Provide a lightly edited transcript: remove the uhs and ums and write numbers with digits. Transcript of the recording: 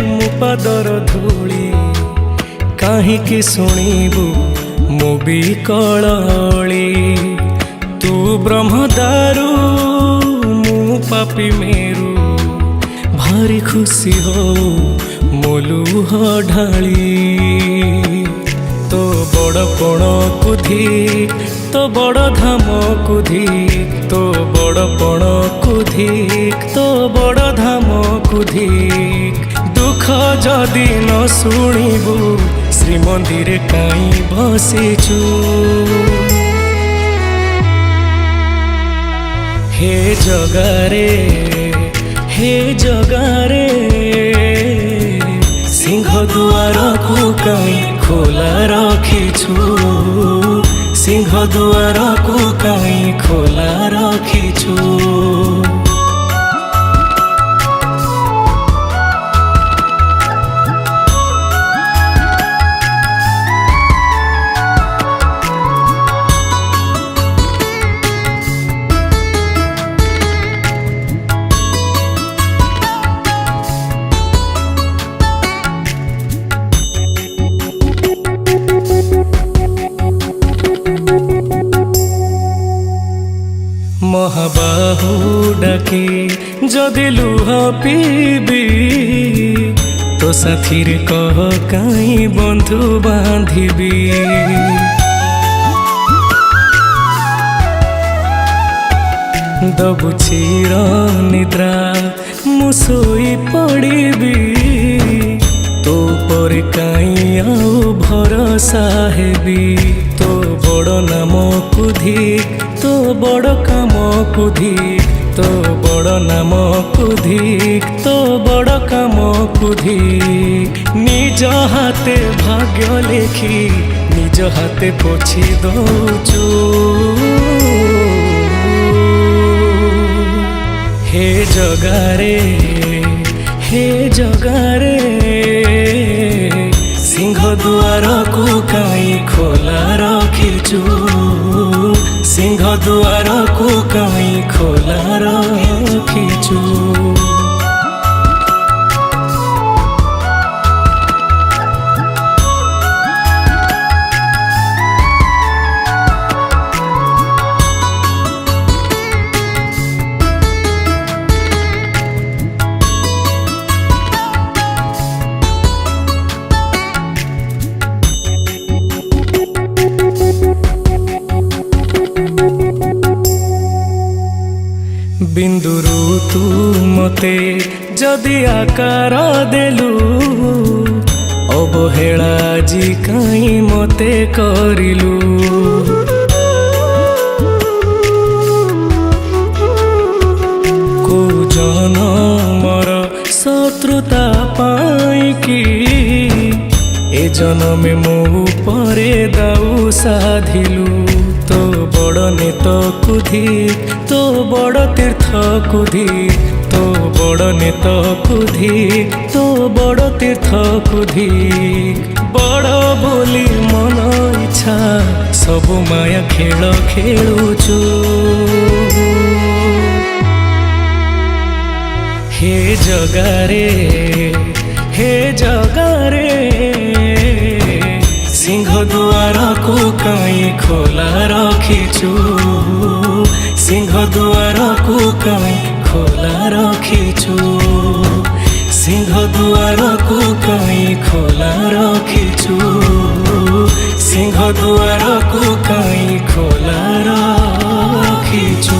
ମୋ ପାଦର ଧୂଳି କାହିଁକି ଶୁଣିବୁ ମୋ ବିକଳଳି। ତୁ ବ୍ରହ୍ମଦାରୁ ମୁଁ ପାପି ମେରୁ, ଭାରି ଖୁସି ହଉ ମୋ ଲୁହ ଢାଳି। ତୋ ବଡ଼ପଣକୁ ଧିକ୍, ତୋ ବଡ଼ ଧାମକୁ ଧିକ୍, ତୋ ବଡ଼ପଣକୁ ଧିକ୍, ତୋ ବଡ଼ ଧାମକୁ ଧିକ୍। ଦୁଃଖ ଯଦି ନ ଶୁଣିବୁ ଶ୍ରୀମନ୍ଦିରେ କାହିଁ ବସିଛୁ। ହେ ଜଗାରେ, ହେ ଜଗାରେ, ସିଂହ ଦୁଆରକୁ କାହିଁ ଖୋଲା ରଖିଛୁ। ସିଂହ ଦୁଆରକୁ କାହିଁ ଖୋଲା ରଖିଛୁ। ମହାବାହୁ ଡାକି ଯଦି ଲୁହ ପିଇବି, ତୋ ସାଥିରେ କହ କାହିଁ ବନ୍ଧୁ ବାନ୍ଧିବି। ଦବୁ ଚିର ନିଦ୍ରା ମୁଁ ଶୋଇ ପଡ଼ିବି, ତୋ ପରେ କାହିଁ ଆଉ ଭରସା ହେବି। ତୋ ବଡ଼ ନାମକୁ ଧିକ୍, ତୋ ବଡ଼ କାମକୁ ଧିକ୍, ତୋ ବଡ଼ ନାମକୁ ଧିକ୍, ତୋ ବଡ଼ କାମକୁ ଧିକ୍। ନିଜ ହାତେ ଭାଗ୍ୟ ଲେଖି ନିଜ ହାତେ ପୋଛି ଦଉଛୁ। ହେ ଜଗାରେ, ହେ ଜଗାରେ, ସିଂହ ଦୁଆରକୁ କାହିଁ ଖୋଲା ରଖିଛୁ। ସିଂହ ଦୁଆରକୁ କାହିଁ ଖୋଲା ରଖିଛୁ। ବିନ୍ଦୁରୁ ତୁ ମତେ ଯଦି ଆକାର ଦେଲୁ, ଅବହେଳା ଆଜି କାହିଁ ମତେ କରିଲୁ। କୋଉ ଜନମର ଶତ୍ରୁତା ପାଇଁକି ଏ ଜନମେ ମୋ ଉପରେ ଦାଉ ସାଧିଲୁ। ତୋ ବଡ଼ ନେତକୁ ଧିକ୍, ତୋ ବଡ଼ ତୀର୍ଥକୁ ଧିକ୍, ତୋ ବଡ଼ ନେତକୁ ଧିକ୍, ତୋ ବଡ଼ ତୀର୍ଥକୁ ଧିକ୍। ବଡ଼ ବୋଲି ମନ ଇଚ୍ଛା ସବୁ ମାୟା ଖେଳ ଖେଳୁଛୁ। ହେ ଜଗାରେ, ହେ ଜଗାରେ, ସିଂହ ଦୁଆରକୁ କାହିଁ ଖୋଲା ରଖିଛୁ। ସିଂହ ଦୁଆରକୁ କାହିଁ ଖୋଲା ରଖିଛୁ। ସିଂହ ଦୁଆରକୁ କାହିଁ ଖୋଲା ରଖିଛୁ। ସିଂହ ଦୁଆରକୁ କାହିଁ ଖୋଲା ରଖିଛୁ।